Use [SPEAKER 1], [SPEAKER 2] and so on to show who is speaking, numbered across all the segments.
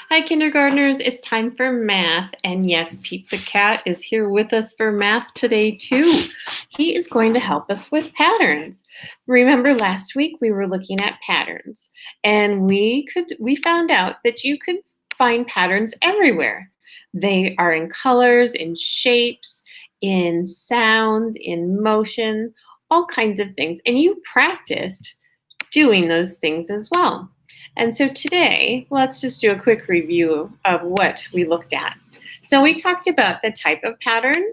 [SPEAKER 1] Hi, kindergartners. It's time for math. And yes, Pete the cat is here with us for math today, too. He is going to help us with patterns. Remember last week we were looking at patterns, and we found out that you could find patterns everywhere. They are in colors, in shapes, in sounds, in motion, all kinds of things. And you practiced doing those things as well. And so today, let's just do a quick review of what we looked at. So we talked about the type of pattern,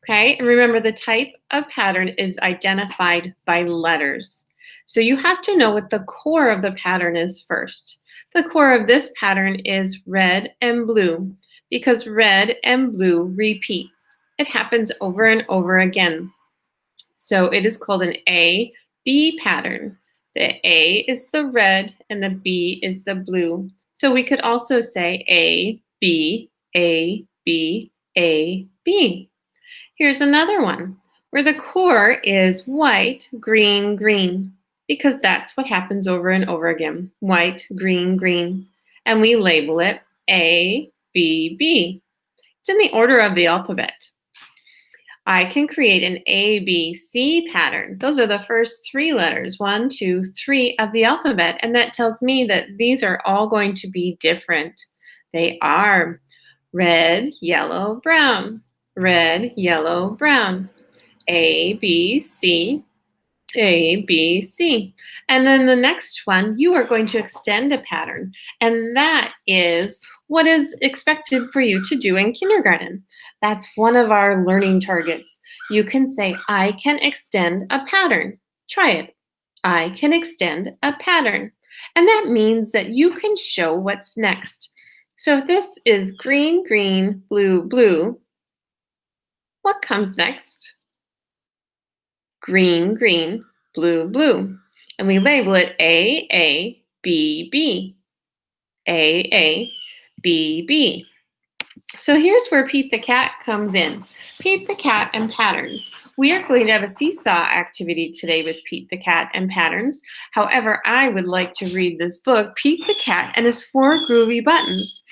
[SPEAKER 1] okay? And remember, the type of pattern is identified by letters. So you have to know what the core of the pattern is first. The core of this pattern is red and blue because red and blue repeats. It happens over and over again. So it is called an A-B pattern. The A is the red and the B is the blue. So we could also say A, B, A, B, A, B. Here's another one where the core is white, green, green, because that's what happens over and over again. White, green, green. And we label it A, B, B. It's in the order of the alphabet. I can create an A, B, C pattern. Those are the first three letters, 1, 2, 3 of the alphabet. And that tells me that these are all going to be different. They are red, yellow, brown. Red, yellow, brown. A, B, C. A, B, C. And then the next one, you are going to extend a pattern. And that is what is expected for you to do in kindergarten. That's one of our learning targets. You can say, I can extend a pattern. Try it. I can extend a pattern. And that means that you can show what's next. So if this is green, green, blue, blue, what comes next? Green, green, blue, blue. And we label it A, B, B. A, B, B. So here's where Pete the cat comes in. Pete the cat and patterns. We are going to have a seesaw activity today with Pete the cat and patterns. However, I would like to read this book, Pete the Cat and His Four Groovy Buttons.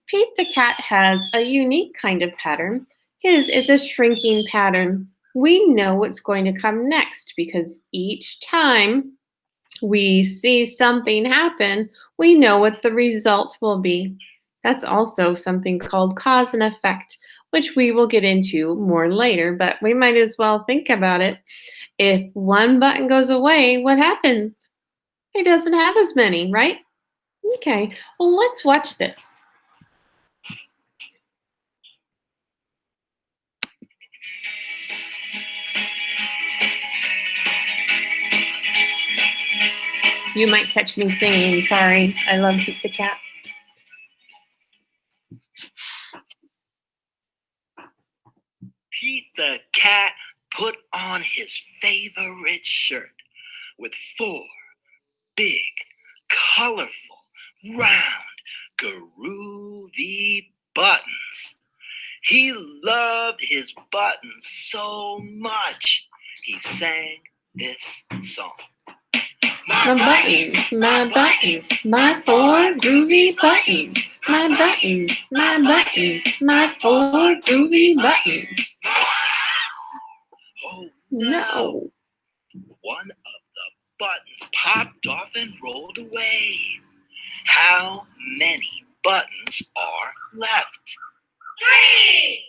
[SPEAKER 1] Pete the cat has a unique kind of pattern. His is a shrinking pattern. We know what's going to come next because each time we see something happen, we know what the result will be. That's also something called cause and effect, which we will get into more later, but we might as well think about it. If one button goes away, what happens? It doesn't have as many, right? Okay, well, let's watch this. You might catch me singing. Sorry, I love Pete the cat.
[SPEAKER 2] Pete the cat put on his favorite shirt with 4 big, colorful, round, groovy buttons. He loved his buttons so much, he sang this song.
[SPEAKER 1] My buttons, my 4 groovy buttons. My buttons, my 4 groovy buttons.
[SPEAKER 2] Oh
[SPEAKER 1] No.
[SPEAKER 2] One of the buttons popped off and rolled away. How many buttons are left?
[SPEAKER 3] 3.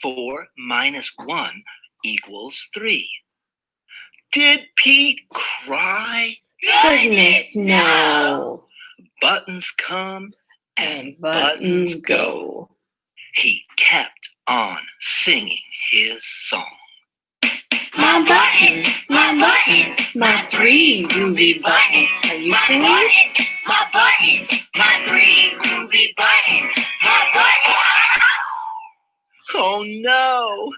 [SPEAKER 2] 4 minus 1 equals 3. Did Pete cry?
[SPEAKER 1] Goodness, no.
[SPEAKER 2] Buttons come
[SPEAKER 1] And buttons go.
[SPEAKER 2] He kept on singing his song.
[SPEAKER 1] My buttons, my 3 groovy buttons. Are you singing?
[SPEAKER 3] My buttons, my 3 groovy buttons. My buttons.
[SPEAKER 2] Oh no!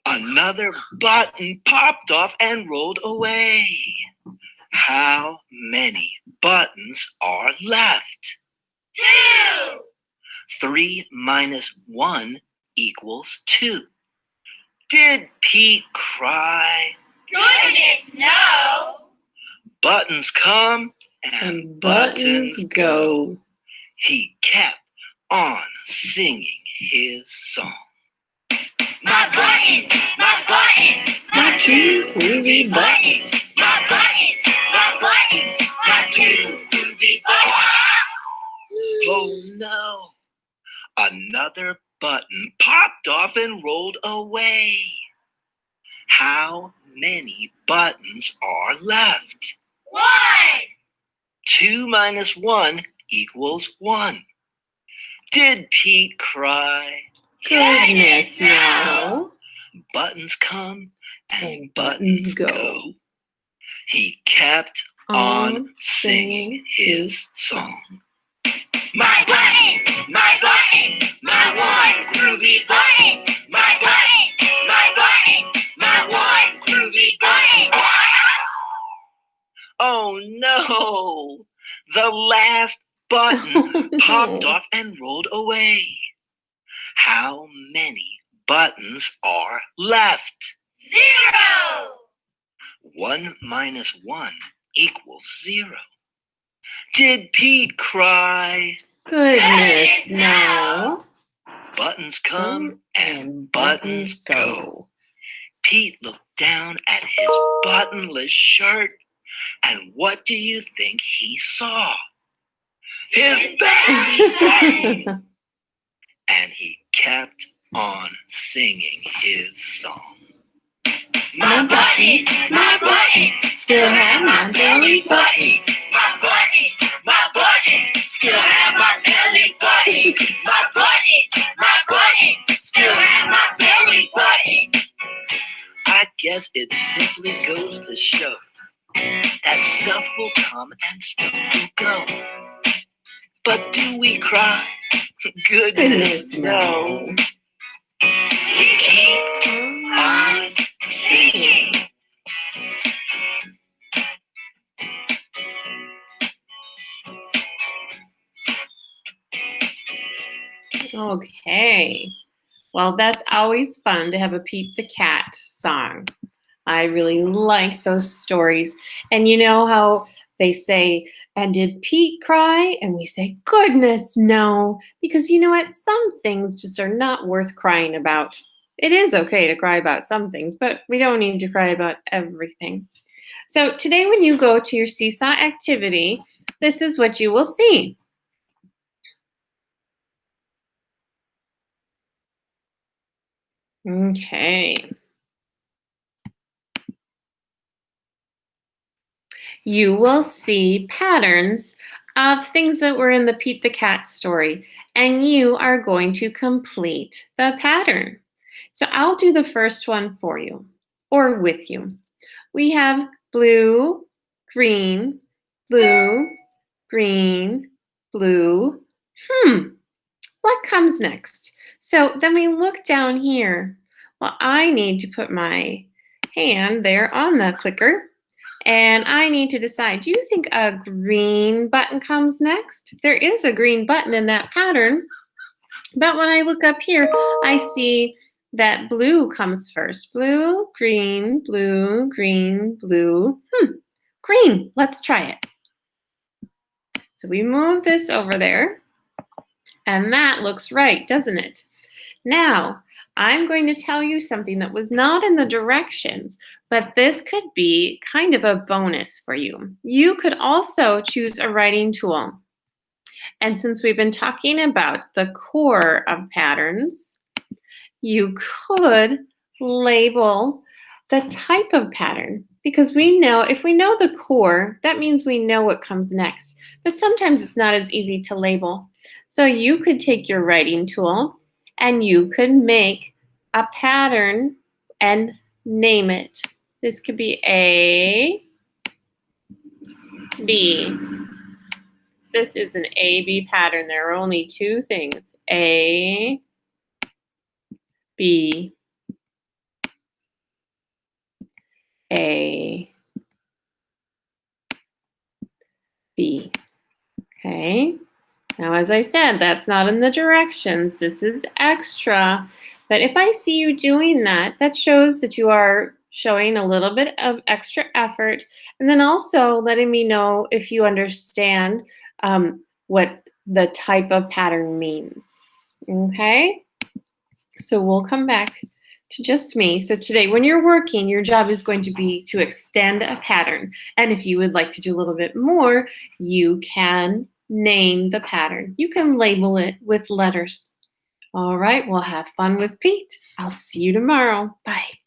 [SPEAKER 2] Another button popped off and rolled away. How many buttons are left?
[SPEAKER 3] 2.
[SPEAKER 2] 3 minus 1 equals 2. Did Pete cry?
[SPEAKER 3] Goodness, no.
[SPEAKER 2] Buttons come
[SPEAKER 1] And buttons go.
[SPEAKER 2] He kept on singing his song.
[SPEAKER 3] My buttons, my two groovy buttons. My buttons, my two groovy buttons.
[SPEAKER 2] Oh no! Another button popped off and rolled away. How many buttons are left?
[SPEAKER 3] 1.
[SPEAKER 2] 2 minus 1 equals 1. Did Pete cry?
[SPEAKER 1] Goodness, no.
[SPEAKER 2] Buttons come and
[SPEAKER 1] And
[SPEAKER 2] buttons
[SPEAKER 1] buttons
[SPEAKER 2] go.
[SPEAKER 1] go.
[SPEAKER 2] He kept on singing his song.
[SPEAKER 3] My button, my one groovy button. My button, my one groovy button.
[SPEAKER 2] Oh no! The last button popped off and rolled away. How many buttons are left?
[SPEAKER 3] 0.
[SPEAKER 2] 1 minus 1 equals 0. Did Pete cry?
[SPEAKER 1] Goodness, no.
[SPEAKER 2] Buttons come and buttons go. Pete looked down at his buttonless shirt, and what do you think he saw? His belly button! And he kept on singing his song.
[SPEAKER 3] My button, still have my belly button. My button, still have my belly button. My button, still have my belly button.
[SPEAKER 2] I guess it simply goes to show that stuff will come and stuff will go. But do we cry? Goodness, no.
[SPEAKER 3] We keep on singing.
[SPEAKER 1] Okay. Well, that's always fun to have a Pete the Cat song. I really like those stories. And you know how they say, and did Pete cry? And we say, goodness, no. Because you know what? Some things just are not worth crying about. It is okay to cry about some things, but we don't need to cry about everything. So today when you go to your seesaw activity, this is what you will see. Okay. You will see patterns of things that were in the Pete the Cat story, and you are going to complete the pattern. So I'll do the first one for you, or with you. We have blue, green, blue, green, blue. What comes next? So then we look down here. Well, I need to put my hand there on the clicker. And I need to decide, do you think a green button comes next? There is a green button in that pattern. But when I look up here, I see that blue comes first. Blue, green, blue, green, blue. Green. Let's try it. So we move this over there. And that looks right, doesn't it? Now, I'm going to tell you something that was not in the directions, but this could be kind of a bonus for you. You could also choose a writing tool. And since we've been talking about the core of patterns, you could label the type of pattern, because we know if we know the core, that means we know what comes next. But sometimes it's not as easy to label. So you could take your writing tool and you could make a pattern and name it. This could be A, B. This is an A-B pattern. There are only two things, A, B, A, B. Okay. Now, as I said, that's not in the directions. This is extra. But if I see you doing that, that shows that you are showing a little bit of extra effort, and then also letting me know if you understand what the type of pattern means. Okay? So we'll come back to just me. So today, when you're working, your job is going to be to extend a pattern. And if you would like to do a little bit more, you can name the pattern. You can label it with letters. All right, well, have fun with Pete. I'll see you tomorrow. Bye.